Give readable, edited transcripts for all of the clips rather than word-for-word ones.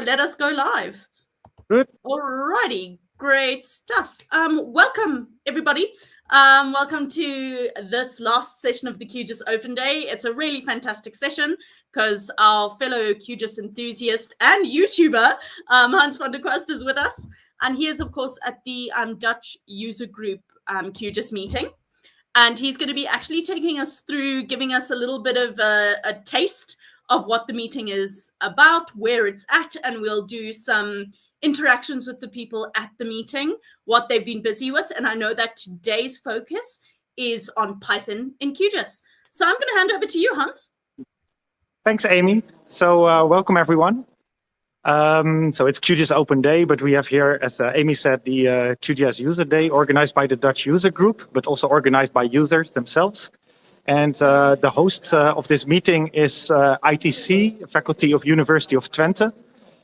Let us go live. Good. Alrighty, great stuff. Welcome everybody. Welcome to this last session of the QGIS Open Day. It's a really fantastic session because our fellow QGIS enthusiast and YouTuber Hans van der Kwast is with us, and he is of course at the Dutch User Group QGIS meeting, and he's going to be actually taking us through, giving us a little bit of a taste of what the meeting is about, where it's at, and we'll do some interactions with the people at the meeting, what they've been busy with. And I know that today's focus is on Python in QGIS. So I'm going to hand over to you, Hans. Thanks, Amy. So welcome, everyone. So it's QGIS Open Day, but we have here, as Amy said, the QGIS User Day organized by the Dutch User Group, but also organized by users themselves. And the host of this meeting is ITC, Faculty of University of Twente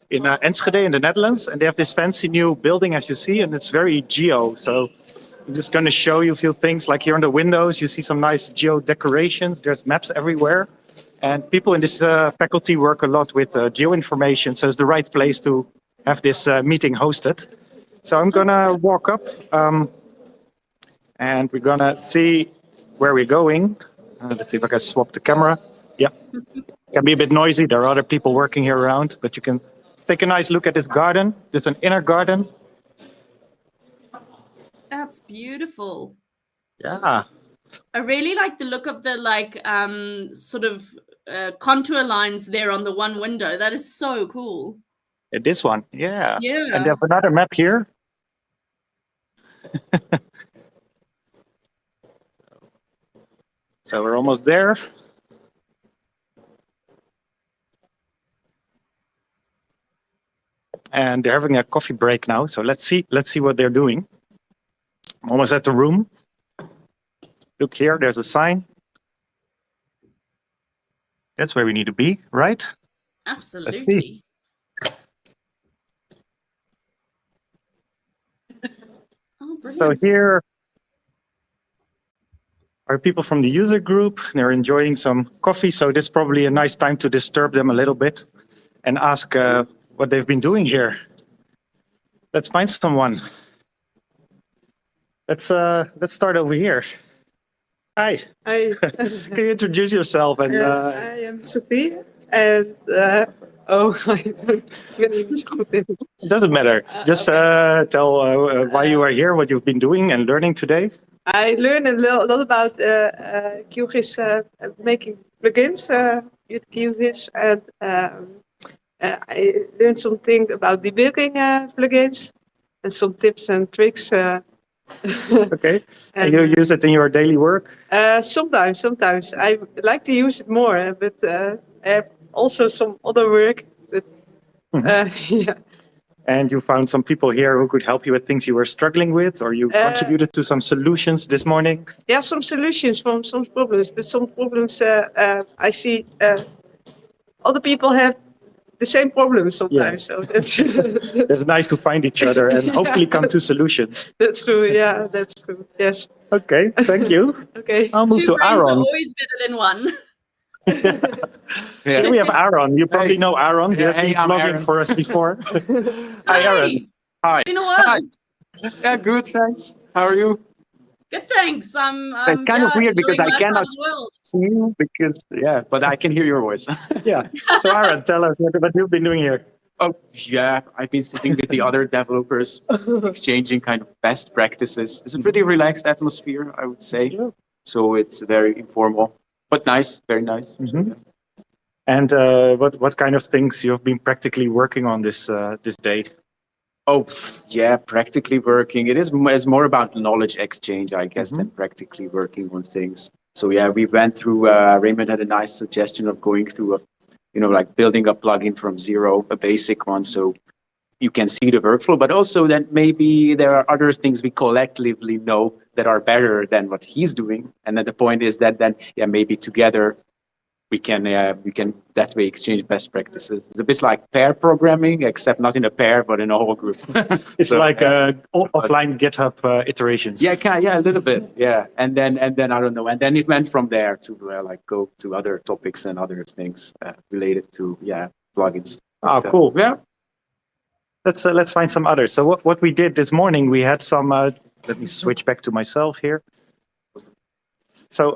in Enschede in the Netherlands. And they have this fancy new building, as you see, and it's very geo. So I'm just going to show you a few things. Like here on the windows, you see some nice geo decorations. There's maps everywhere. And people in this faculty work a lot with geo information. So it's the right place to have this meeting hosted. So I'm going to walk up and we're going to see where we're going. Let's see if I can swap the camera. Yeah, it can be a bit noisy. There are other people working here around, but you can take a nice look at this garden. It's an inner garden. That's beautiful. Yeah. I really like the look of the sort of contour lines there on the one window. That is so cool. This one, yeah. Yeah. And they have another map here. So we're almost there. And they're having a coffee break now. So let's see what they're doing. I'm almost at the room. Look here, there's a sign. That's where we need to be, right? Absolutely. Oh, so here are people from the user group. They're enjoying some coffee, so this is probably a nice time to disturb them a little bit and ask what they've been doing here. Let's find someone. Let's start over here. Hi. Hi. Can you introduce yourself? And I am Sophie, and I ben niet zo goed in. It doesn't matter. Just tell why you are here, what you've been doing and learning today. I learned a lot about QGIS making plugins with QGIS, and I learned something about debugging plugins and some tips and tricks. Okay. And you use it in your daily work? Sometimes. I like to use it more, but I have also some other work. But, yeah. And you found some people here who could help you with things you were struggling with, or you contributed to some solutions this morning? Yeah, some solutions from some problems, but some problems I see other people have the same problems sometimes. Yeah. So that's it's nice to find each other and hopefully come to solutions. That's true. Yeah, that's true. Yes. Okay, thank you. Okay. I'll move Two to Aaron. brains are always better than one. Here we have Aaron. You probably know Aaron. He has been vlogging for us before. Hi, Aaron. Hi. It's been a while. Hi. Yeah, good, thanks. How are you? Good, thanks. It's kind of weird because I cannot see you but I can hear your voice. Yeah. So Aaron, tell us what you've been doing here. Oh, yeah. I've been sitting with the other developers, exchanging kind of best practices. It's a pretty relaxed atmosphere, I would say. Yeah. So it's very informal, but nice, very nice. Mm-hmm. And what kind of things you've been practically working on this day? Oh, yeah, practically working. It's more about knowledge exchange, I guess, than practically working on things. So yeah, we went through, Raymond had a nice suggestion of going through like building a plugin from zero, a basic one. So you can see the workflow, but also that maybe there are other things we collectively know that are better than what he's doing. And then the point is that then, yeah, maybe together we can that way exchange best practices. It's a bit like pair programming, except not in a pair, but in a whole group. It's so, like offline GitHub iterations. Yeah, a little bit. Yeah, and then I don't know, and then it went from there to go to other topics and other things related to plugins. Oh, cool. Yeah. let's find some others. So what we did this morning, we had some. Let me switch back to myself here. So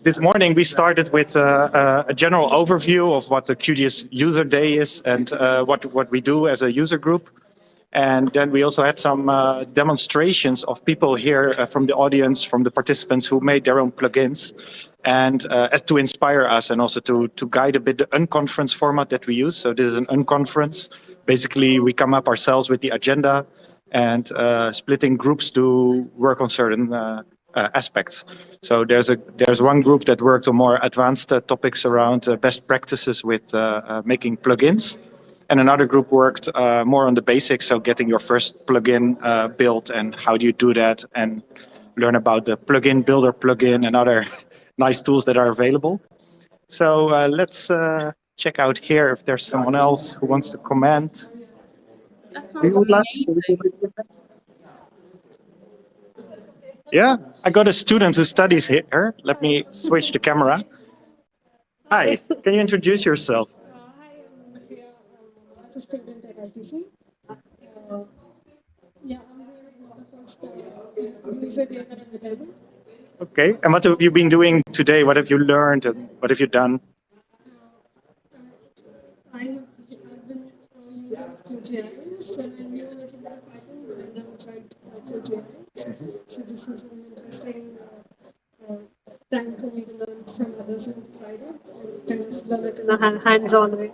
this morning we started with a general overview of what the QGIS User Day is and what we do as a user group. And then we also had some demonstrations of people here from the audience, from the participants who made their own plugins, and as to inspire us and also to guide a bit the unconference format that we use. So this is an unconference. Basically, we come up ourselves with the agenda and splitting groups to work on certain aspects. So there's one group that worked on more advanced topics around best practices with making plugins. And another group worked more on the basics, so getting your first plugin built and how do you do that, and learn about the plugin builder plugin and other nice tools that are available. So let's check out here if there's someone else who wants to comment. That sounds amazing. Yeah, I got a student who studies here. Let me switch the camera. Hi, can you introduce yourself? Hi, I'm Priya, student at ITC. Yeah, I'm here. This is the first user day that I'm attending. Okay, and what have you been doing today? What have you learned and what have you done? I've been using QGIS and I knew a little bit of Python, but I never tried QGIS. So this is an interesting time for me to learn from others who've tried it and kind of learn it in a hands-on way.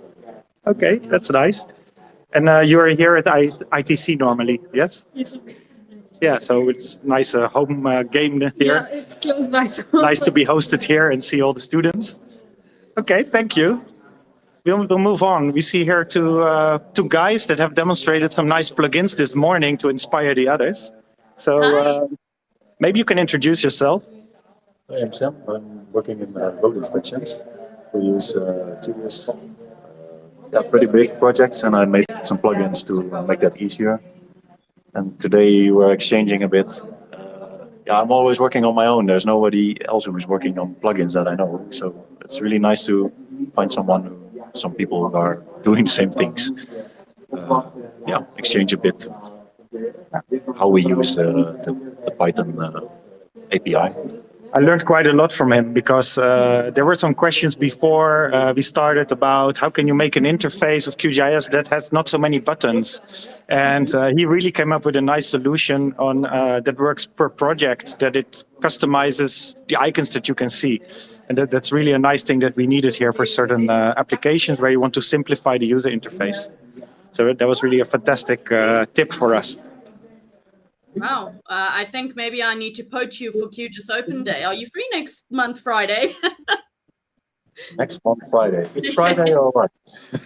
Okay, that's nice. And you are here at ITC normally, yes? Yes, sir. Yeah, so it's nice home game here. Yeah, it's close by. So Nice to be hosted here and see all the students. Okay, thank you. We'll move on. We see here two guys that have demonstrated some nice plugins this morning to inspire the others. So maybe you can introduce yourself. Hi, I'm Sam. I'm working in road inspections. We use QGIS, pretty big projects, and I made some plugins to make that easier. And today we're exchanging a bit. I'm always working on my own. There's nobody else who is working on plugins that I know. So it's really nice to find some people who are doing the same things. Exchange a bit how we use the Python API. I learned quite a lot from him because there were some questions before we started about how can you make an interface of QGIS that has not so many buttons. And he really came up with a nice solution on that works per project, that it customizes the icons that you can see. And that's really a nice thing that we needed here for certain applications where you want to simplify the user interface. So that was really a fantastic tip for us. Wow, I think maybe I need to poach you for QGIS Open Day. Are you free next month, Friday? Next month, Friday. It's Friday or what?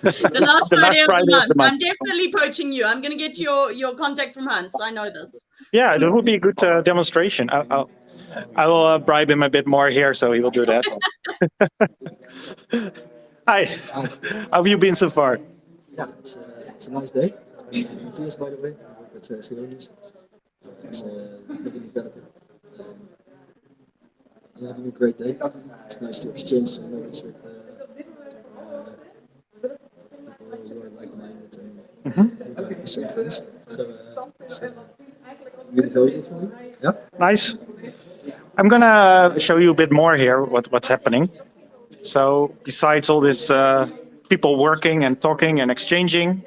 The last Friday of the month. I'm definitely poaching you. I'm going to get your contact from Hans. I know this. Yeah, that would be a good demonstration. I will bribe him a bit more here, so he will do that. Hi, how have you been so far? Yeah, it's a nice day. Matthias, by the way, I work at Yonas as a plugin developer. I'm having a great day. It's nice to exchange some knowledge with people who are like-minded and who have the same things. So it's really valuable for me. Yeah. Nice. I'm gonna show you a bit more here what's happening. So besides all this people working and talking and exchanging,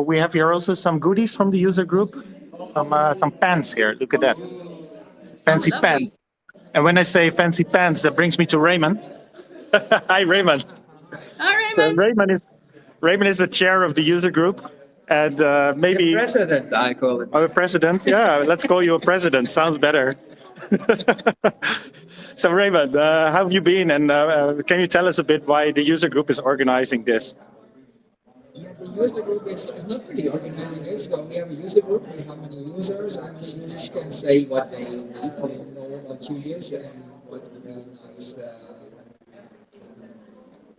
we have here also some goodies from the user group. Some pens here. Look at that. Fancy pens. And when I say fancy pens, that brings me to Raymond. Hi, Raymond. Hi, Raymond. So Raymond is the chair of the user group, and maybe the president, I call it. Oh, a president. Yeah, let's call you a president. Sounds better. So Raymond, how have you been? And can you tell us a bit why the user group is organizing this? Yeah, the user group is not really organizing this. So we have a user group, we have many users, and the users can say what they need to know about QGIS and what would be a nice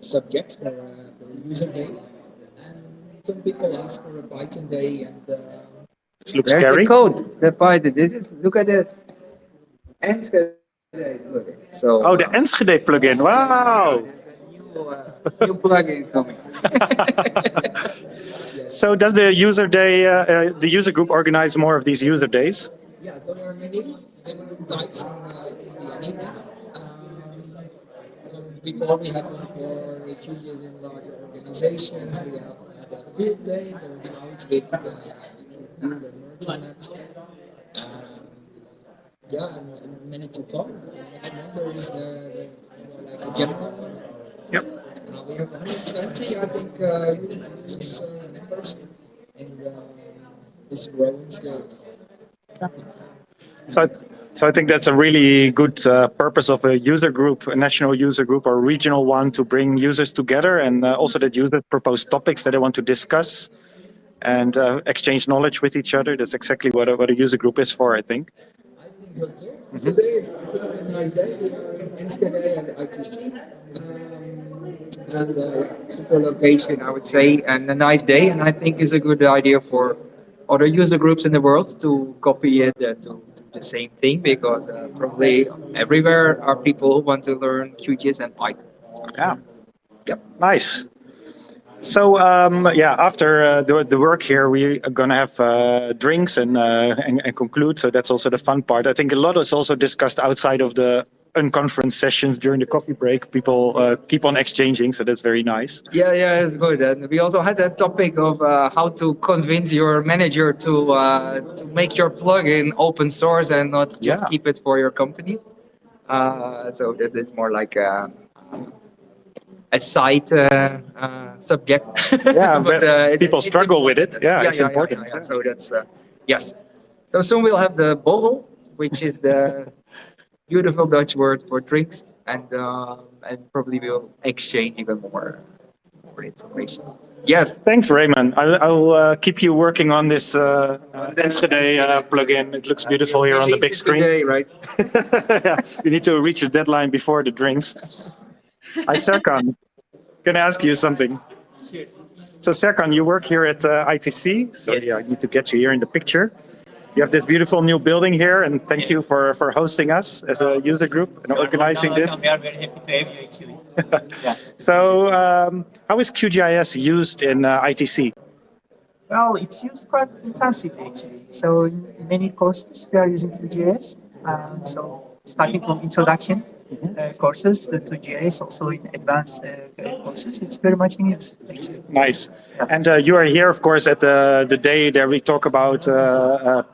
subject for a user day. And some people ask for a Python day, and it looks scary. The code, the Python. This is, look at the Enschede plugin. So, oh, the Enschede plugin. Wow. new plugin coming. So does the user day, the user group organize more of these user days? Yeah, so there are many different types and it could be anything. Before we had one for QGIS in larger organizations, we have had a field day going out with field and merchant maps. Yeah, and many to come. Next month there is the more like a general one. Yep. We have 120, I think, users, members, and it's growing still. So, so I think that's a really good purpose of a user group, a national user group or a regional one, to bring users together, and also that users propose topics that they want to discuss and exchange knowledge with each other. That's exactly what a user group is for, I think. I think so too. Today is, I think, it's a nice day. We are in Enschede at the ITC. And super location, I would say, and a nice day. And I think is a good idea for other user groups in the world to copy it and to do the same thing, because probably everywhere are people who want to learn QGIS and Python. So, Yeah. Yep. Nice. So yeah, after the work here, we are gonna have drinks and conclude. So that's also the fun part. I think a lot is also discussed outside of the unconference sessions during the coffee break. People keep on exchanging, so that's very nice. Yeah, it's good. And we also had a topic of how to convince your manager to make your plugin open source and not just keep it for your company. So that is more like a side subject. Yeah, but people struggle with it. Yeah, it's important. Yeah. So that's yes. So soon we'll have the borrel, which is the beautiful Dutch word for drinks, and probably we'll exchange even more information. Yes. Thanks, Raymond. I'll keep you working on this Enschede plugin. It looks beautiful here on the big screen. Today, right? Yeah, you need to reach the deadline before the drinks. Hi, Serkan. Can I ask you something? Sure. So, Serkan, you work here at ITC. So, Yes. yeah, I need to get you here in the picture. You have this beautiful new building here, and thank you for hosting us as a user group and organizing this. We are very happy to have you, actually. Yeah. So, how is QGIS used in ITC? Well, it's used quite intensively, actually. So in many courses, we are using QGIS. So starting from introduction courses to GIS, also in advanced courses, it's very much in use, actually. Nice. And you are here, of course, at the day that we talk about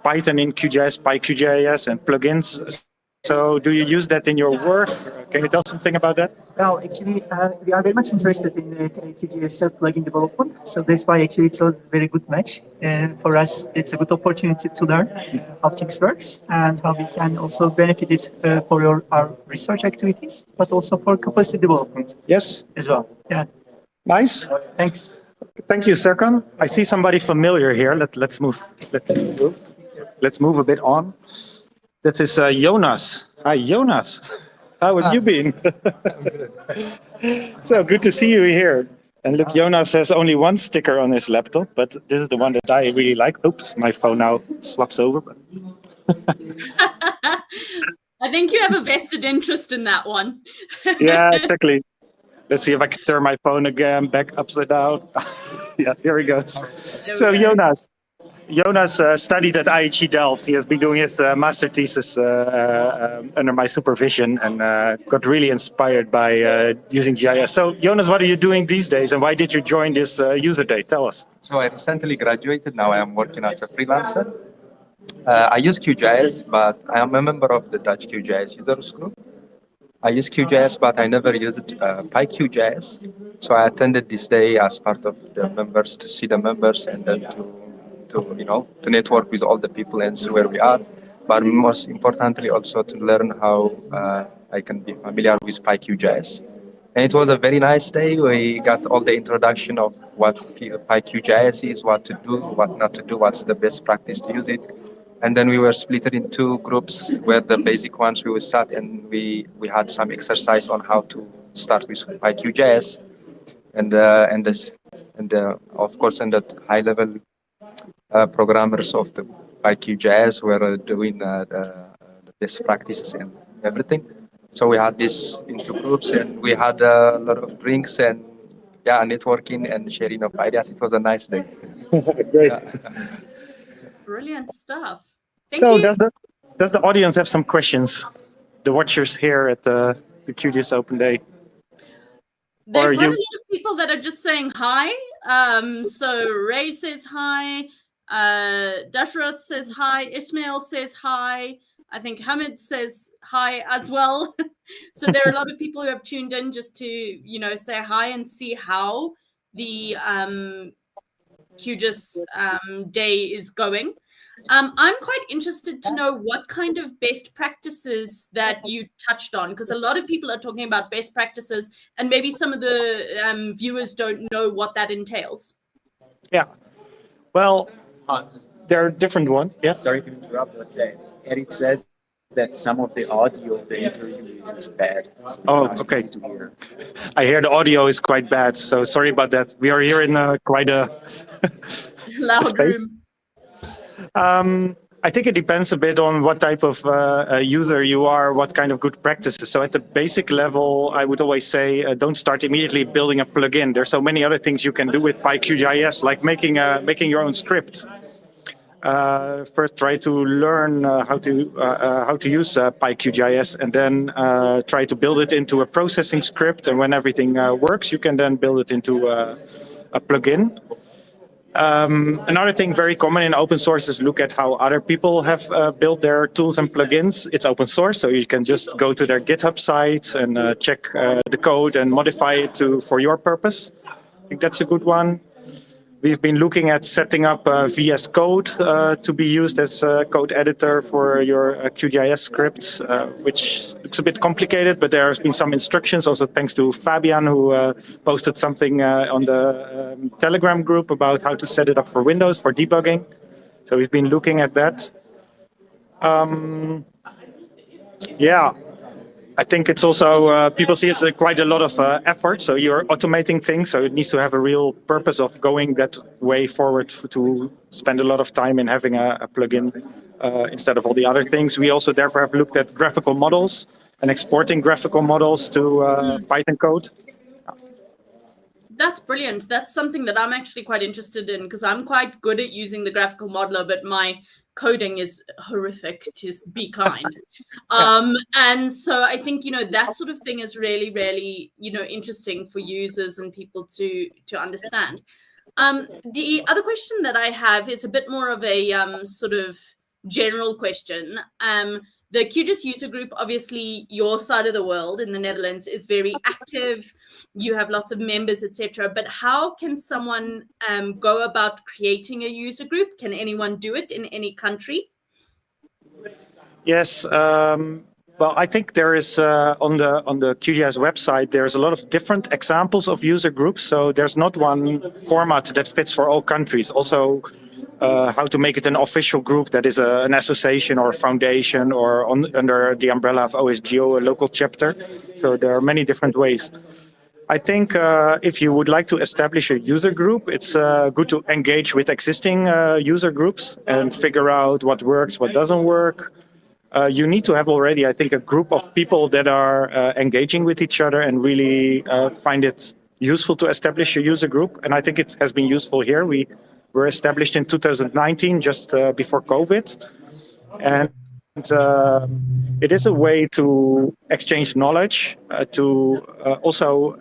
Python in QGIS, PyQGIS, and plugins. So do you use that in your work? Can you tell something about that? Well, actually, we are very much interested in QGIS plugin development. So that's why actually it's a very good match. For us, it's a good opportunity to learn how things works and how we can also benefit it for our research activities, but also for capacity development. Yes. As well. Yeah. Nice. Thanks. Thank you, Serkan. I see somebody familiar here. Let's move. Let's move a bit on. This is Jonas. Hi, Jonas. How have you been? So good to see you here. And look, Jonas has only one sticker on his laptop, but this is the one that I really like. Oops, my phone now swaps over. I think you have a vested interest in that one. Yeah, exactly. Let's see if I can turn my phone again back upside down. Yeah, here he goes. So Jonas studied at IHE Delft. He has been doing his master thesis under my supervision and got really inspired by using GIS. So Jonas, what are you doing these days and why did you join this user day? Tell us. So I recently graduated. Now I am working as a freelancer. I use QGIS, but I am a member of the Dutch QGIS User Group. I use QGIS, but I never used PyQGIS. So I attended this day as part of the members to see the members and then to network with all the people and see where we are. But most importantly, also to learn how I can be familiar with PyQGIS. And it was a very nice day. We got all the introduction of what PyQGIS is, what to do, what not to do, what's the best practice to use it. And then we were split in two groups where the basic ones we would start and we had some exercise on how to start with PyQGIS. And of course, in that high level programmers of the PyQGIS were doing the best practices and everything. So we had this into groups, and we had a lot of drinks and networking and sharing of ideas. It was a nice day. Great. Yeah. Brilliant stuff. Thank So you. does the audience have some questions? The watchers here at the QGIS Open Day. There Or are quite a you? lot of people that are just saying hi. So Ray says hi. Dashrath says hi. Ismail says hi. I think Hamid says hi as well. So there are a lot of people who have tuned in just to, you know, say hi and see how the QGIS day is going. I'm quite interested to know what kind of best practices that you touched on, because a lot of people are talking about best practices, and maybe some of the viewers don't know what that entails. Yeah. Well, there are different ones. Yes. Sorry to interrupt, but Eric says that some of the audio of the interview is bad. So Oh, it's not okay. easy to hear. I hear the audio is quite bad, so sorry about that. We are here in quite a Loud space. room. I think it depends a bit on what type of user you are, what kind of good practices. So at the basic level, I would always say don't start immediately building a plugin. There's so many other things you can do with PyQGIS, like making your own script. First, try to learn how to use PyQGIS, and then try to build it into a processing script. And when everything works, you can then build it into a plugin. Another thing very common in open source is look at how other people have built their tools and plugins. It's open source, so you can just go to their GitHub site and check the code and modify it for your purpose. I think that's a good one. We've been looking at setting up VS Code to be used as a code editor for your QGIS scripts, which looks a bit complicated, but there has been some instructions, also thanks to Fabian, who posted something on the Telegram group about how to set it up for Windows for debugging. So we've been looking at that. Yeah. I think it's also, people see it's quite a lot of effort. So you're automating things. So it needs to have a real purpose of going that way forward to spend a lot of time in having a plugin instead of all the other things. We also therefore have looked at graphical models and exporting graphical models to Python code. That's brilliant. That's something that I'm actually quite interested in, because I'm quite good at using the graphical modeler, but my coding is horrific, to be kind. And so I think, you know, that sort of thing is really, really, you know, interesting for users and people to understand. The other question that I have is a bit more of a sort of general question. The QGIS User Group, obviously your side of the world in the Netherlands, is very active. You have lots of members, etc. But how can someone go about creating a user group? Can anyone do it in any country? Yes. Well, I think there is on the QGIS website, there's a lot of different examples of user groups. So there's not one format that fits for all countries. Also, how to make it an official group that is an association or foundation or under the umbrella of OSGeo, a local chapter. So there are many different ways. I think if you would like to establish a user group, it's good to engage with existing user groups and figure out what works, what doesn't work. You need to have already, I think, a group of people that are engaging with each other and really find it useful to establish a user group. And I think it has been useful here. We were established in 2019, just before COVID. And it is a way to exchange knowledge, to also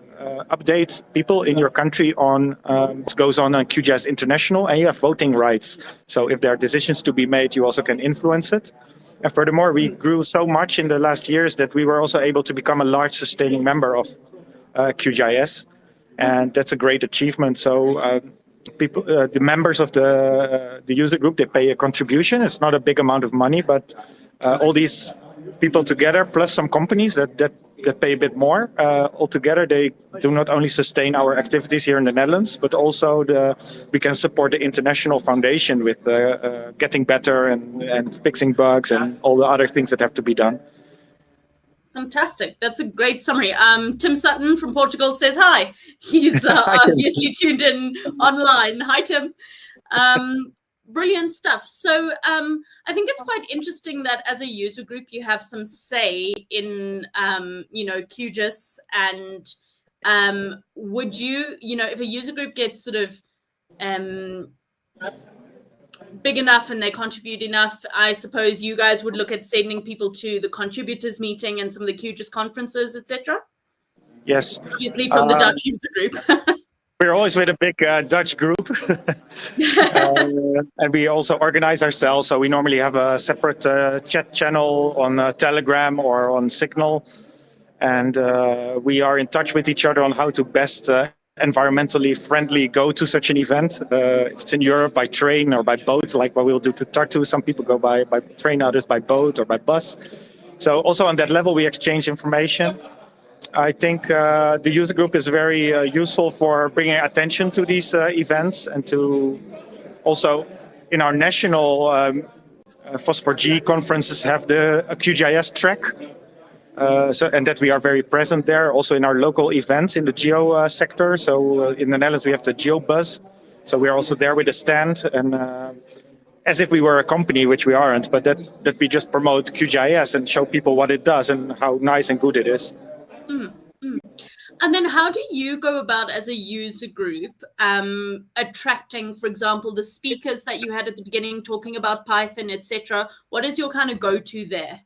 update people in your country on what goes on QGIS International, and you have voting rights. So if there are decisions to be made, you also can influence it. And furthermore, we grew so much in the last years that we were also able to become a large sustaining member of QGIS. And that's a great achievement. So people, the members of the user group, they pay a contribution. It's not a big amount of money, but all these people together, plus some companies that pay a bit more, altogether they do not only sustain our activities here in the Netherlands, but also we can support the international foundation with getting better and fixing bugs and all the other things that have to be done. Fantastic. That's a great summary. Tim Sutton from Portugal says hi. He's obviously tuned in online. Hi, Tim. Brilliant stuff. So I think it's quite interesting that as a user group, you have some say in, QGIS, and would you, if a user group gets sort of big enough and they contribute enough, I suppose you guys would look at sending people to the contributors meeting and some of the QGIS conferences, etc. Yes. Obviously from the Dutch user group. We're always with a big Dutch group, and we also organize ourselves. So we normally have a separate chat channel on Telegram or on Signal, and we are in touch with each other on how to best environmentally friendly go to such an event. If it's in Europe, by train or by boat, like what we'll do to Tartu. Some people go by train, others by boat or by bus. So also on that level, we exchange information. I think the user group is very useful for bringing attention to these events, and to also in our national Phosphor-G conferences have the QGIS track. And that we are very present there, also in our local events in the geo sector. So in the Netherlands, we have the GeoBuzz. So we are also there with a stand, and as if we were a company, which we aren't, but that we just promote QGIS and show people what it does and how nice and good it is. And then how do you go about as a user group attracting, for example, the speakers that you had at the beginning talking about Python, etc.? What is your kind of go-to there?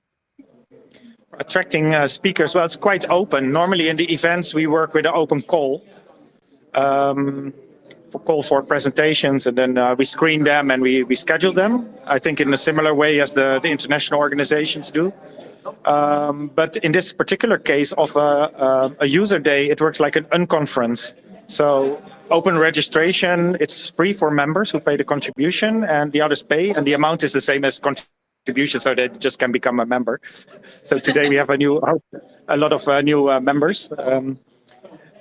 Attracting speakers, well, it's quite open. Normally in the events, we work with an open call. For presentations, and then we screen them and we schedule them, I think in a similar way as the international organizations do. But in this particular case of a user day, it works like an unconference. So open registration, it's free for members who pay the contribution, and the others pay, and the amount is the same as contribution, so they just can become a member. So today we have a lot of new members.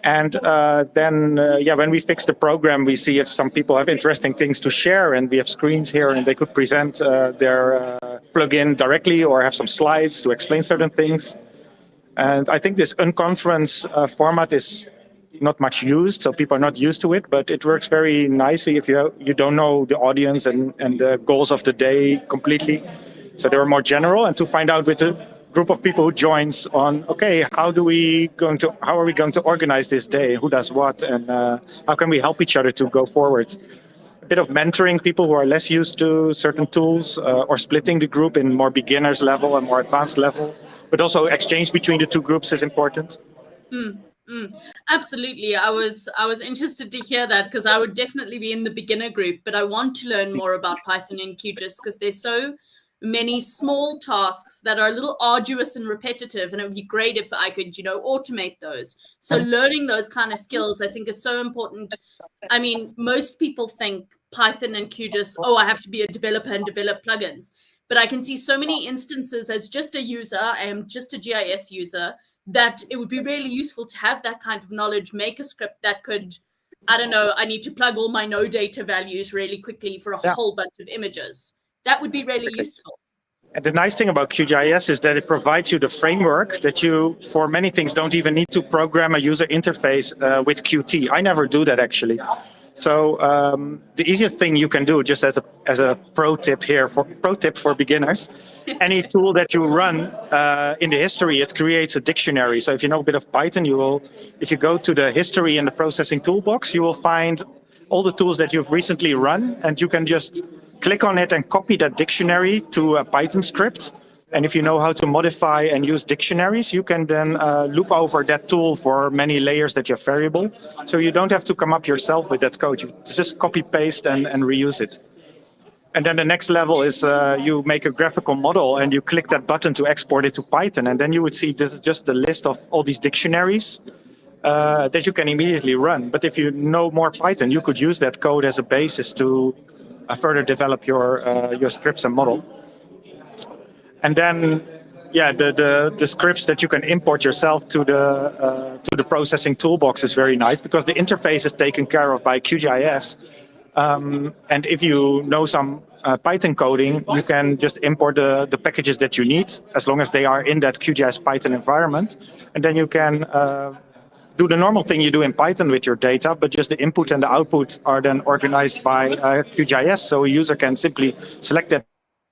And then when we fix the program, we see if some people have interesting things to share, and we have screens here, and they could present their plugin directly or have some slides to explain certain things. And I think this unconference format is not much used, so people are not used to it, but it works very nicely if you don't know the audience and the goals of the day completely. So they are more general, and to find out with the group of people who joins on, okay, how are we going to organize this day? Who does what? And how can we help each other to go forward? A bit of mentoring people who are less used to certain tools, or splitting the group in more beginners level and more advanced level. But also exchange between the two groups is important. Absolutely. I was interested to hear that, because I would definitely be in the beginner group, but I want to learn more about Python and QGIS because there's so many small tasks that are a little arduous and repetitive, and it would be great if I could, automate those. So learning those kind of skills, I think, is so important. I mean, most people think Python and QGIS, I have to be a developer and develop plugins. But I can see so many instances as just a user, I am just a GIS user, that it would be really useful to have that kind of knowledge, make a script that could, I don't know, I need to plug all my no data values really quickly for a whole bunch of images. That would be really useful. And the nice thing about QGIS is that it provides you the framework that you, for many things, don't even need to program a user interface with Qt. I never do that, actually. So the easiest thing you can do, just as a pro tip for beginners, any tool that you run in the history, it creates a dictionary. So if you know a bit of Python, if you go to the history in the processing toolbox, you will find all the tools that you've recently run, and you can just click on it and copy that dictionary to a Python script. And if you know how to modify and use dictionaries, you can then loop over that tool for many layers that you have variable. So you don't have to come up yourself with that code. You just copy, paste, and reuse it. And then the next level is you make a graphical model and you click that button to export it to Python. And then you would see this is just a list of all these dictionaries that you can immediately run. But if you know more Python, you could use that code as a basis to further develop your scripts and model. And then, the scripts that you can import yourself to the processing toolbox is very nice, because the interface is taken care of by QGIS. And if you know some Python coding, you can just import the packages that you need, as long as they are in that QGIS Python environment. And then you can do the normal thing you do in Python with your data, but just the input and the output are then organized by QGIS. So a user can simply select that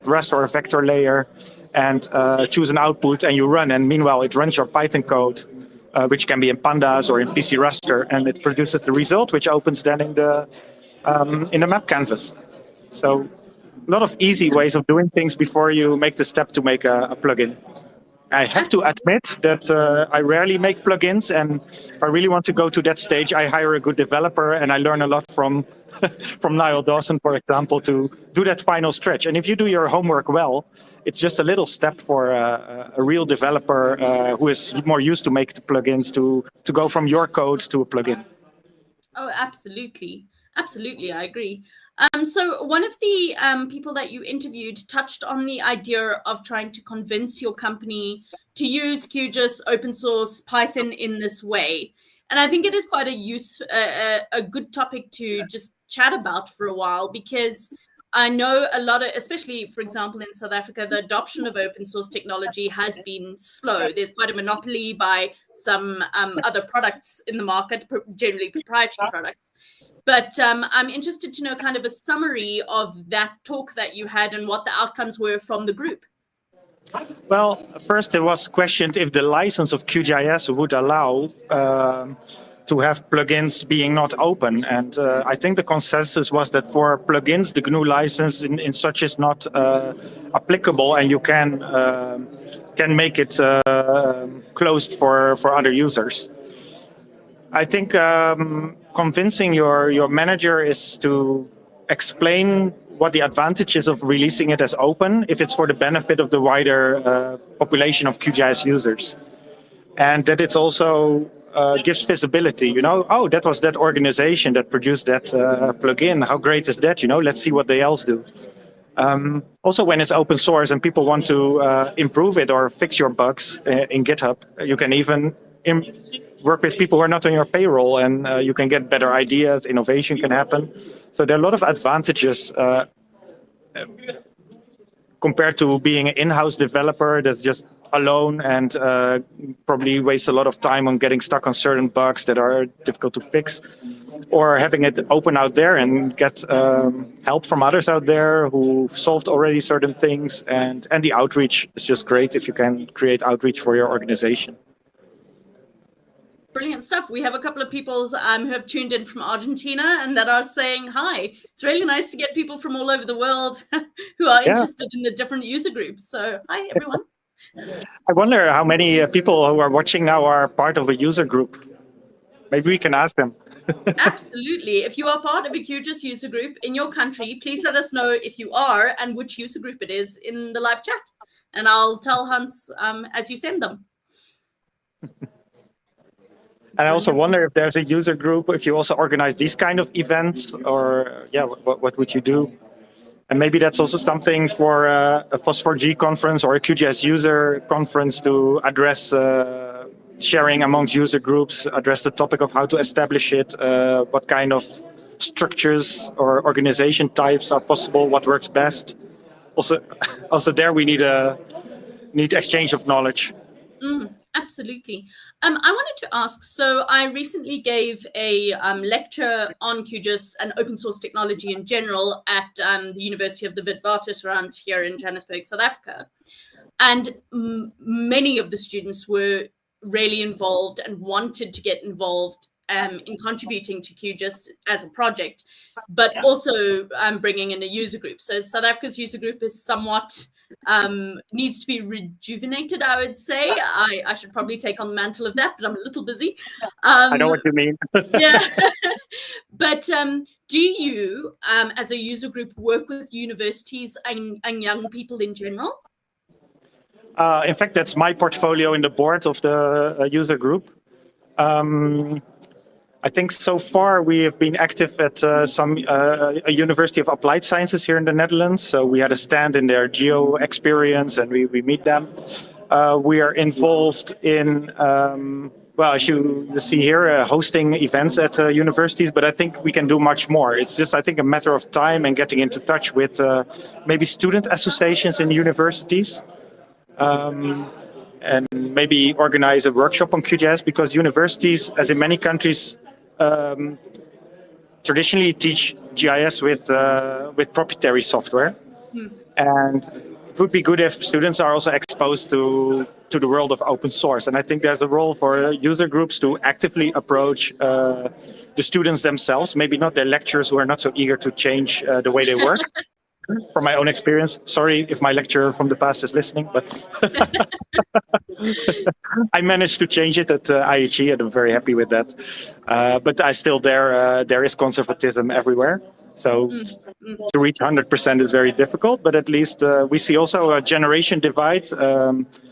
raster or a vector layer and choose an output, and you run. And meanwhile, it runs your Python code, which can be in Pandas or in PC raster, and it produces the result, which opens then in the map canvas. So a lot of easy ways of doing things before you make the step to make a plugin. I have to admit that I rarely make plugins, and if I really want to go to that stage, I hire a good developer, and I learn a lot from from Niall Dawson, for example, to do that final stretch. And if you do your homework well, it's just a little step for a real developer who is more used to make the plugins to go from your code to a plugin. Oh, absolutely. Absolutely, I agree. So one of the people that you interviewed touched on the idea of trying to convince your company to use QGIS open source Python in this way. And I think it is quite a good topic to just chat about for a while, because I know a lot of, especially, for example, in South Africa, the adoption of open source technology has been slow. There's quite a monopoly by some other products in the market, generally proprietary products. But I'm interested to know kind of a summary of that talk that you had and what the outcomes were from the group. Well, first it was questioned if the license of QGIS would allow to have plugins being not open. And I think the consensus was that for plugins, the GNU license in such is not applicable, and you can make it closed for other users. I think convincing your manager is to explain what the advantages of releasing it as open, if it's for the benefit of the wider population of QGIS users. And that it's also gives visibility, you know, oh, that was that organization that produced that plugin. How great is that? You know, let's see what they else do. Also, when it's open source and people want to improve it or fix your bugs in GitHub, you can even work with people who are not on your payroll, and you can get better ideas, innovation can happen. So there are a lot of advantages compared to being an in-house developer that's just alone and probably wastes a lot of time on getting stuck on certain bugs that are difficult to fix, or having it open out there and get help from others out there who solved already certain things. And the outreach is just great if you can create outreach for your organization. Brilliant stuff. We have a couple of people who have tuned in from Argentina and that are saying hi. It's really nice to get people from all over the world who are interested in the different user groups. So hi, everyone. I wonder how many people who are watching now are part of a user group. Maybe we can ask them. Absolutely. If you are part of a QGIS user group in your country, please let us know if you are and which user group it is in the live chat. And I'll tell Hans as you send them. And I also wonder if there's a user group, if you also organize these kind of events, or what would you do? And maybe that's also something for a Phos4G conference or a QGIS user conference to address sharing amongst user groups, address the topic of how to establish it, what kind of structures or organization types are possible, what works best. Also there we need exchange of knowledge. Absolutely. I wanted to ask, so I recently gave a lecture on QGIS and open source technology in general at the University of the Witwatersrand here in Johannesburg, South Africa. And many of the students were really involved and wanted to get involved in contributing to QGIS as a project, but also bringing in a user group. So South Africa's user group is somewhat needs to be rejuvenated, I would say. I should probably take on the mantle of that, but I'm a little busy. I know what you mean. Yeah. But do you, as a user group, work with universities and young people in general? In fact, that's my portfolio in the board of the user group. I think so far we have been active at a University of Applied Sciences here in the Netherlands. So we had a stand in their geo experience and we meet them. We are involved in, well, as you see here, hosting events at universities, but I think we can do much more. It's just, I think, a matter of time and getting into touch with maybe student associations in universities. and maybe organize a workshop on QGIS, because universities, as in many countries, traditionally teach GIS with proprietary software. And it would be good if students are also exposed to the world of open source. And I think there's a role for user groups to actively approach the students themselves, maybe not their lecturers who are not so eager to change the way they work. From my own experience, sorry if my lecturer from the past is listening, but I managed to change it at IHE, and I'm very happy with that. But I still there is conservatism everywhere. So to reach 100% is very difficult, but at least we see also a generation divide.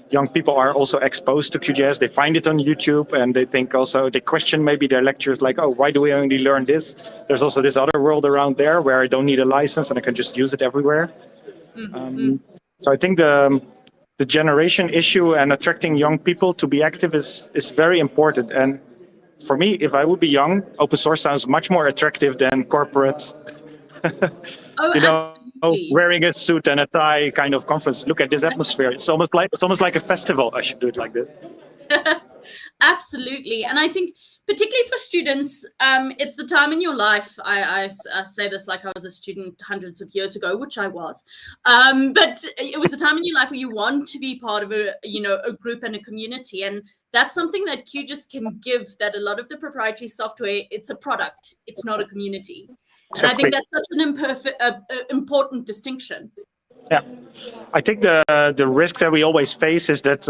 Young people are also exposed to QGIS. They find it on YouTube, and they think also, they question maybe their lectures like, oh, why do we only learn this? There's also this other world around there where I don't need a license and I can just use it everywhere. So I think the generation issue and attracting young people to be active is very important. And for me, if I would be young, open source sounds much more attractive than corporate, wearing a suit and a tie kind of conference. Look at this atmosphere. It's almost like a festival. I should do it like this. Absolutely. And I think particularly for students, it's the time in your life. I say this like I was a student hundreds of years ago, which I was. But it was a time in your life where you want to be part of a group and a community. And that's something that QGIS can give, that a lot of the proprietary software, it's a product, it's not a community. And I think that's such an important distinction. Yeah, I think the risk that we always face is that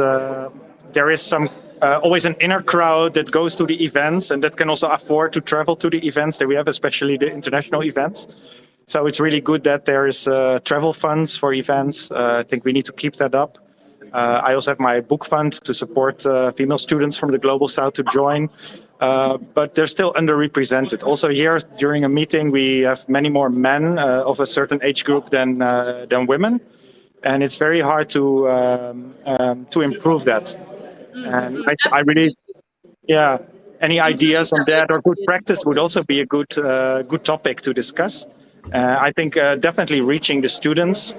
there is some always an inner crowd that goes to the events and that can also afford to travel to the events that we have, especially the international events. So it's really good that there is travel funds for events. I think we need to keep that up. I also have my book fund to support female students from the Global South to join. But they're still underrepresented. Also here during a meeting, we have many more men of a certain age group than women. And it's very hard to improve that. And I really, any ideas on that or good practice would also be a good topic to discuss. I think definitely reaching the students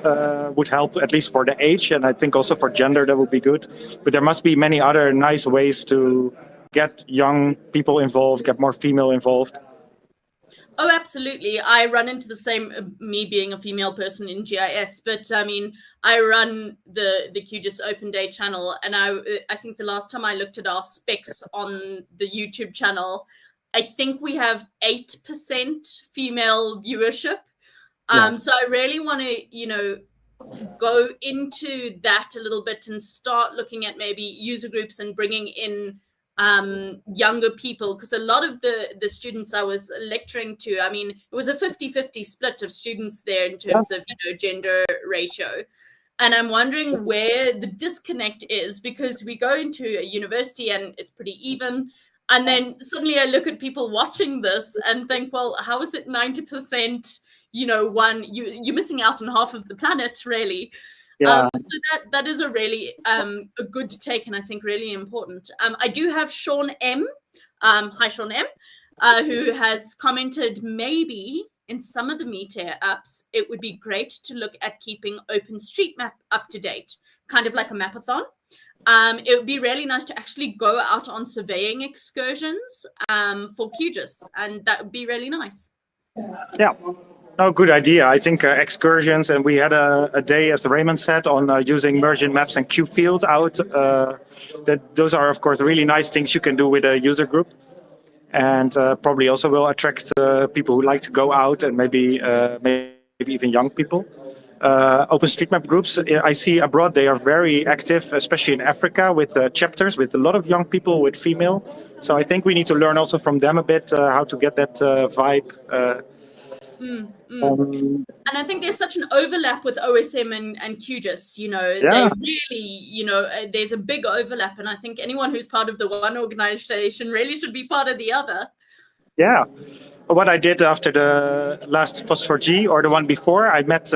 would help, at least for the age, and I think also for gender that would be good. But there must be many other nice ways to get young people involved, get more female involved. Oh, absolutely. I run into the same, me being a female person in GIS, but I mean, I run the QGIS Open Day channel, and I think the last time I looked at our specs on the YouTube channel, I think we have 8% female viewership. So I really want to, go into that a little bit and start looking at maybe user groups and bringing in younger people, because a lot of the students I was lecturing to, I mean, it was a 50-50 split of students there in terms of gender ratio. And I'm wondering where the disconnect is, because we go into a university and it's pretty even, and then suddenly I look at people watching this and think, well, how is it 90%? You're missing out on half of the planet, really. So that is a really a good take, and I think really important. I do have Sean M. Hi, Sean M. Who has commented, maybe in some of the Meteor apps, it would be great to look at keeping OpenStreetMap up to date, kind of like a mapathon. It would be really nice to actually go out on surveying excursions for QGIS, and that would be really nice. Yeah. No, good idea. I think excursions, and we had a day, as Raymond said, on using merging maps and QField out. Those are, of course, really nice things you can do with a user group, and probably also will attract people who like to go out, and maybe even young people. OpenStreetMap groups, I see abroad, they are very active, especially in Africa, with chapters with a lot of young people, with female. So I think we need to learn also from them a bit how to get that vibe. And I think there's such an overlap with OSM and QGIS, they really, there's a big overlap, and I think anyone who's part of the one organization really should be part of the other. Yeah. What I did after the last Phosphor-G, or the one before, I met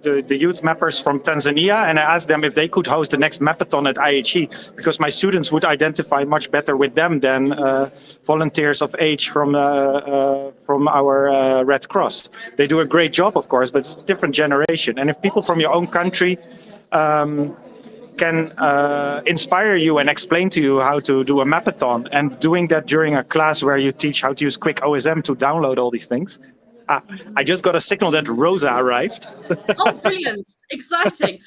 the youth mappers from Tanzania, and I asked them if they could host the next mapathon at IHE, because my students would identify much better with them than volunteers of age from our Red Cross. They do a great job, of course, but it's a different generation. And if people from your own country can inspire you and explain to you how to do a mapathon, and doing that during a class where you teach how to use quick OSM to download all these things. I just got a signal that Rosa arrived. Oh, brilliant. Exciting.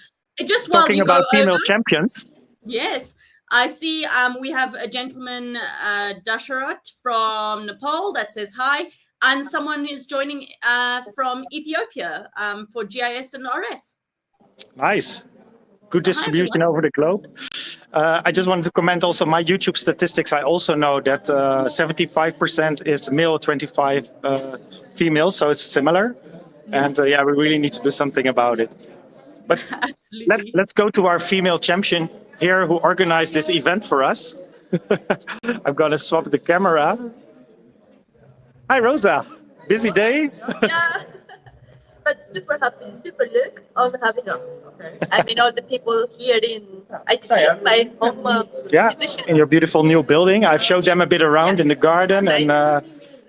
Just while Talking you about go female over, champions. yes, I see we have a gentleman, Dasharat from Nepal, that says hi, and someone is joining from Ethiopia for GIS and RS. Nice. Good So hi, distribution everyone. over the globe. I just wanted to comment also my YouTube statistics. I also know that 75% is male, 25 female, so it's similar. And yeah, we really need to do something about it. But Absolutely. let's go to our female champion here who organized this event for us. I'm gonna swap the camera. Hi, Rosa. Busy day? Yeah, but super happy, super look of having us. I mean, all the people here in ITC, my home Yeah, institution. in your beautiful new building. I've showed them a bit around in the garden, and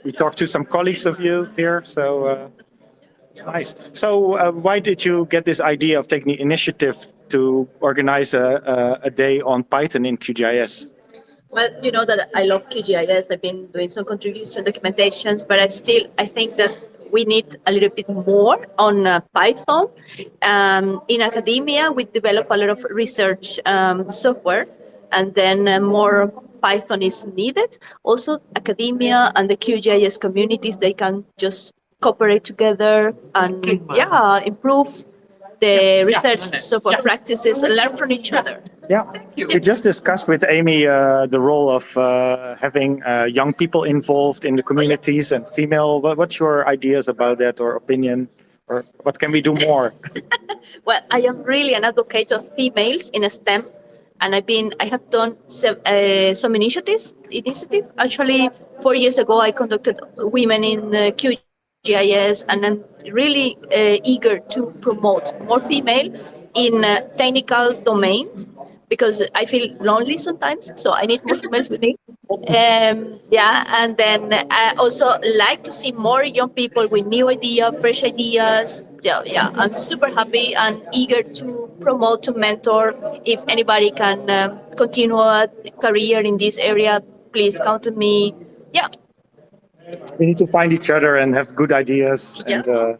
we talked to some colleagues of you here. So it's nice. So why did you get this idea of taking the initiative to organize a day on Python in QGIS? Well, you know that I love QGIS. I've been doing some contribution documentations, but I think that we need a little bit more on Python. In academia, we develop a lot of research software, and then more Python is needed. Also, academia and the QGIS communities, they can just cooperate together and improve the research software practices and learn from each other. Yeah, we just discussed with Amy the role of having young people involved in the communities and female. What's your ideas about that or opinion? Or what can we do more? Well, I am really an advocate of females in STEM, and I have done some initiatives. Actually, 4 years ago, I conducted Women in QGIS, and I'm really eager to promote more female in technical domains because I feel lonely sometimes, so I need more females with me. And then I also like to see more young people with new ideas, fresh ideas. Yeah, I'm super happy and eager to promote, to mentor. If anybody can continue a career in this area, please count on me. Yeah. We need to find each other and have good ideas. Yeah.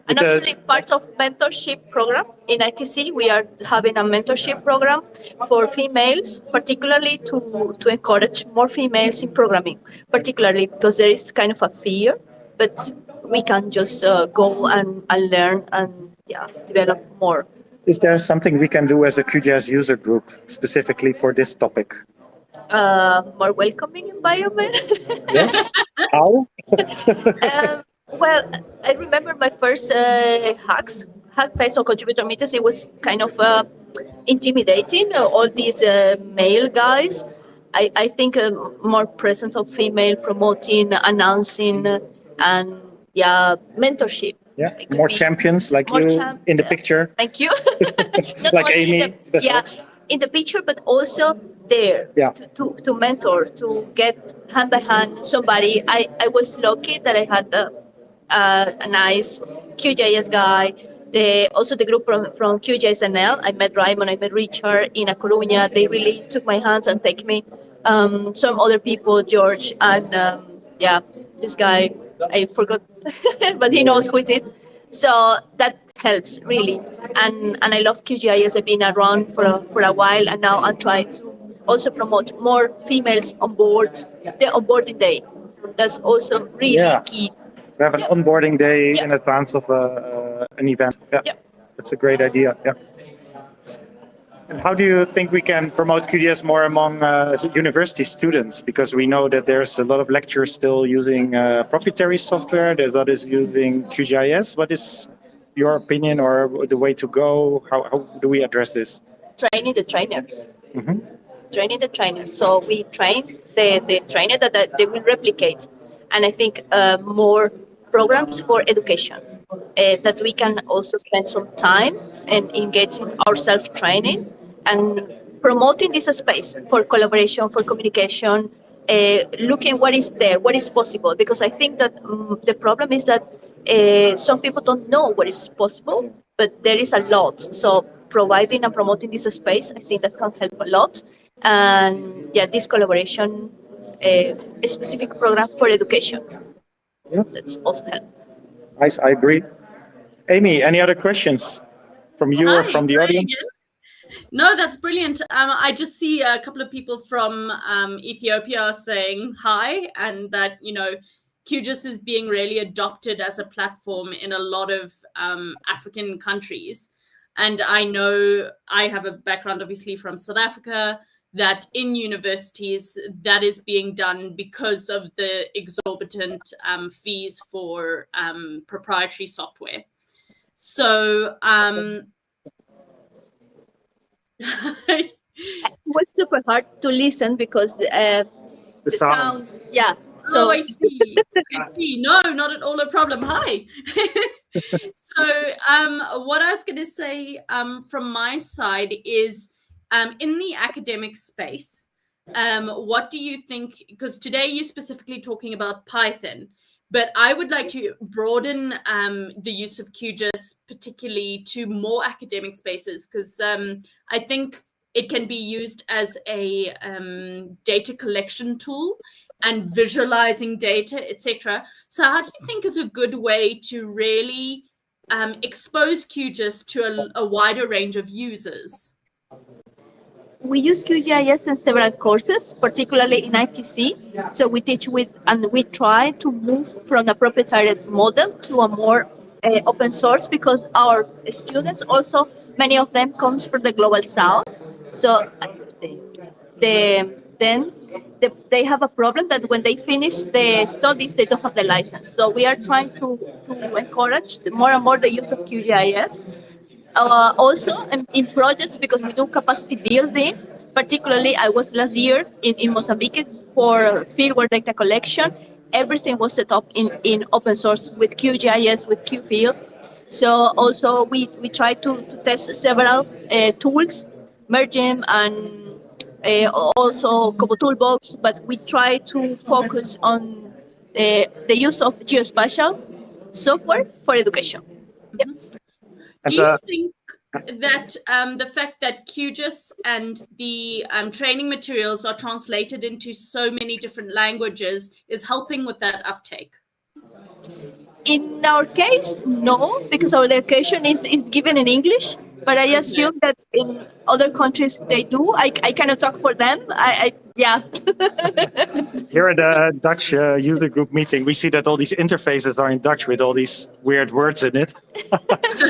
And actually, part of mentorship program in ITC, we are having a mentorship program for females, particularly to encourage more females in programming, particularly because there is kind of a fear, but we can just go and learn and develop more. Is there something we can do as a QGIS user group specifically for this topic? More welcoming environment. Yes. How? Well, I remember my first Hackfest or contributor meetings. It was kind of intimidating. All these male guys. I think more presence of female promoting, announcing, and mentorship. Yeah, more champions like more you in the picture. Thank you. Like Amy. In the picture, but also there to mentor, to get hand by hand somebody. I was lucky that I had a nice QGIS guy. Also the group from QGIS NL. I met Raymond, I met Richard in A Coruña. They really took my hands and take me. Some other people, George, and this guy, I forgot, but he knows who it is. So that helps really, and I love QGIS. I've been around for a while, and now I'm trying to also promote more females on board the onboarding day. That's also really key. To have an onboarding day in advance of an event. Yeah, that's a great idea. Yeah. And how do you think we can promote QGIS more among university students? Because we know that there's a lot of lecturers still using proprietary software. There's others using QGIS. What is your opinion or the way to go? How do we address this? Training the trainers. Mm-hmm. Training the trainers. So we train the trainer that they will replicate. And I think more programs for education. That we can also spend some time in engaging our self-training and promoting this space for collaboration, for communication, looking what is there, what is possible. Because I think that the problem is that some people don't know what is possible, but there is a lot. So providing and promoting this space. I think that can help a lot. And yeah, this collaboration, a specific program for education, that's also help. Nice, I agree. Amy, any other questions from you or Hi, from the hi audience? again. No, that's brilliant. I just see a couple of people from Ethiopia saying hi, and that, you know, QGIS is being really adopted as a platform in a lot of African countries. And I know I have a background, obviously, from South Africa, that in universities that is being done because of the exorbitant fees for proprietary software. So it was super hard to listen because the sounds, yeah. So I see. I see. No, not at all a problem. Hi. So what I was going to say from my side is in the academic space, what do you think? Because today you're specifically talking about Python, but I would like to broaden the use of QGIS particularly to more academic spaces, because I think it can be used as a data collection tool and visualizing data, etc. So how do you think is a good way to really expose QGIS to a wider range of users? we use QGIS in several courses, particularly in ITC. So we teach with, and we try to move from a proprietary model to a more open source, because our students also, many of them comes from the global south. So they have a problem that when they finish the studies, they don't have the license. So we are trying to encourage more and more the use of QGIS. Also in projects, because we do capacity building. Particularly, I was last year in Mozambique for fieldwork data collection. Everything was set up in open source with QGIS, with QField. So also we try to test several tools, Mergem and also Kobo Toolbox, but we try to focus on the use of geospatial software for education. Yeah. Do you think that the fact that QGIS and the training materials are translated into so many different languages is helping with that uptake? In our case, no, because our education is given in English. But I assume that in other countries they do. I cannot talk for them. Yeah. Here at the Dutch user group meeting, we see that all these interfaces are in Dutch with all these weird words in it.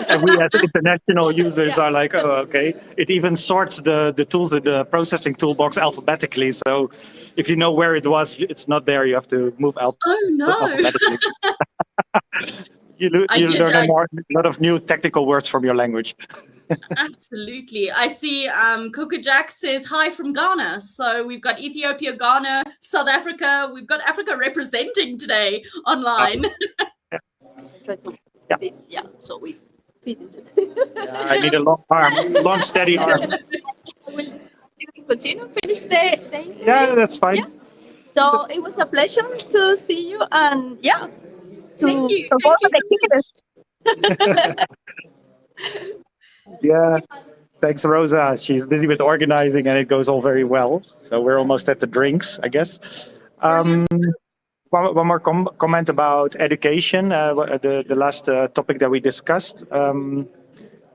And we as international users are like, oh, okay. It even sorts the tools in the processing toolbox alphabetically. So if you know where it was, it's not there. You have to move alphabetically. You learn a lot of new technical words from your language. Absolutely. I see Coca Jack says hi from Ghana. So we've got Ethiopia, Ghana, South Africa. We've got Africa representing today online. Yeah, so we I need a long arm, long steady arm. Will continue, finish the interview? Yeah, that's fine. Yeah. So it was a pleasure to see you, and yeah, thank you. Support the Yeah, thanks, Rosa. She's busy with organizing, and it goes all very well. So we're almost at the drinks, I guess. One more comment about education, the last topic that we discussed.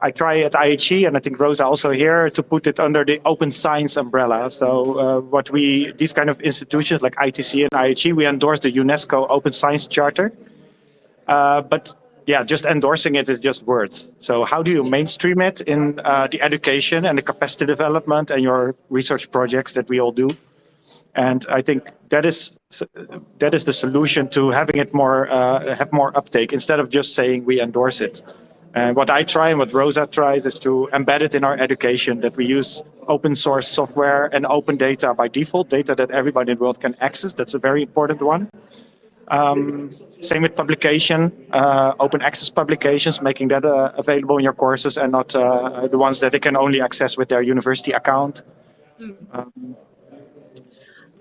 I try at IHE, and I think Rosa also here, to put it under the open science umbrella. So these kind of institutions like ITC and IHE, we endorse the UNESCO Open Science Charter. But yeah, just endorsing it is just words. So how do you mainstream it in the education and the capacity development and your research projects that we all do? And I think that is the solution to having it have more uptake, instead of just saying we endorse it. And what I try and what Rosa tries is to embed it in our education, that we use open source software and open data by default, data that everybody in the world can access. That's a very important one. Same with publication, open access publications, making that available in your courses and not the ones that they can only access with their university account.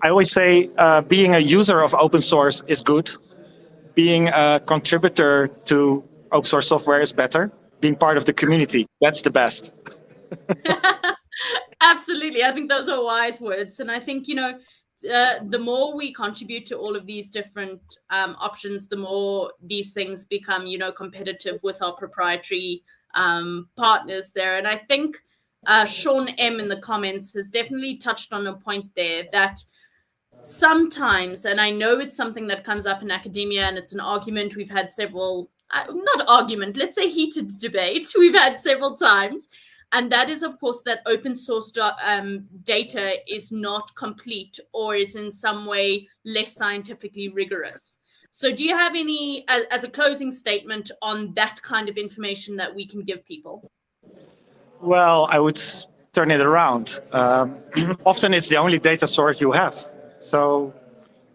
I always say being a user of open source is good. Being a contributor to open source software is better. Being part of the community, that's the best. Absolutely. I think those are wise words. And I think, the more we contribute to all of these different options, the more these things become, competitive with our proprietary partners there. And I think Sean M in the comments has definitely touched on a point there that sometimes, and I know it's something that comes up in academia and it's an argument we've had several, not argument, let's say heated debate we've had several times. And that is, of course, that open source data is not complete or is in some way less scientifically rigorous. So do you have any, as a closing statement on that kind of information that we can give people? Well, I would turn it around. Often it's the only data source you have. So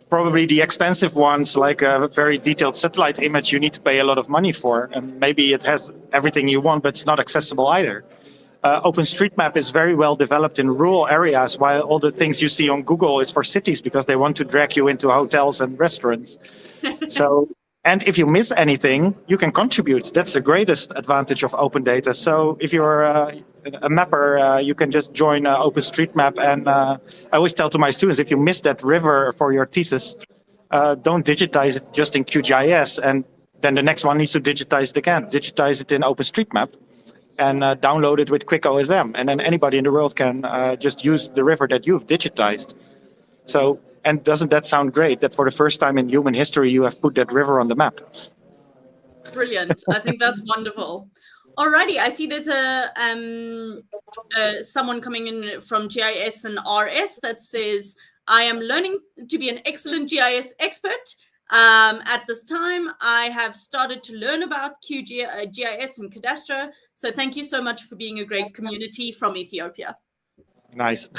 probably the expensive ones, like a very detailed satellite image, you need to pay a lot of money for. And maybe it has everything you want, but it's not accessible either. OpenStreetMap is very well developed in rural areas, while all the things you see on Google is for cities because they want to drag you into hotels and restaurants. And if you miss anything, you can contribute. That's the greatest advantage of open data. So if you're a mapper, you can just join OpenStreetMap. And I always tell to my students, if you miss that river for your thesis, don't digitize it just in QGIS. And then the next one needs to digitize it again. Digitize it in OpenStreetMap and download it with QuickOSM. And then anybody in the world can just use the river that you've digitized. So, and doesn't that sound great that for the first time in human history, you have put that river on the map? Brilliant. I think that's wonderful. Alrighty, I see there's someone coming in from GIS and RS that says, I am learning to be an excellent GIS expert. At this time, I have started to learn about GIS and Cadastre. So thank you so much for being a great community from Ethiopia. Nice.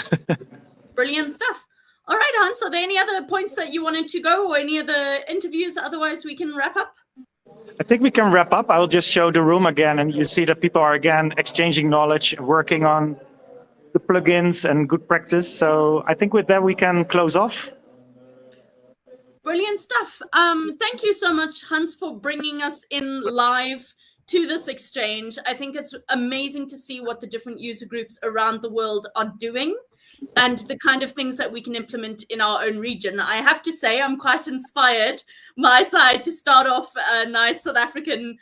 Brilliant stuff. All right, Hans, are there any other points that you wanted to go or any other interviews? Otherwise, we can wrap up. I think we can wrap up. I'll just show the room again, and you see that people are again exchanging knowledge, working on the plugins and good practice. So I think with that, we can close off. Brilliant stuff. Thank you so much, Hans, for bringing us in live to this exchange. I think it's amazing to see what the different user groups around the world are doing and the kind of things that we can implement in our own region. I have to say, I'm quite inspired, my side, to start off a nice South African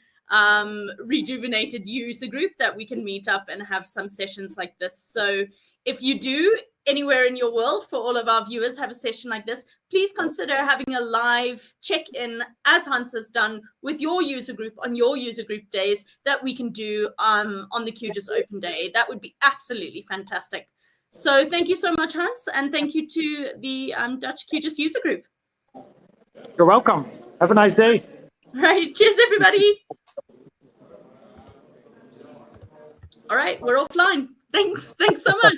rejuvenated user group that we can meet up and have some sessions like this. So if you do anywhere in your world, for all of our viewers, have a session like this, please consider having a live check-in, as Hans has done, with your user group on your user group days that we can do on the QGIS Open Day. That would be absolutely fantastic. So thank you so much, Hans, and thank you to the Dutch QGIS User Group. You're welcome. Have a nice day. All right. Cheers, everybody. All right. We're offline. Thanks so much.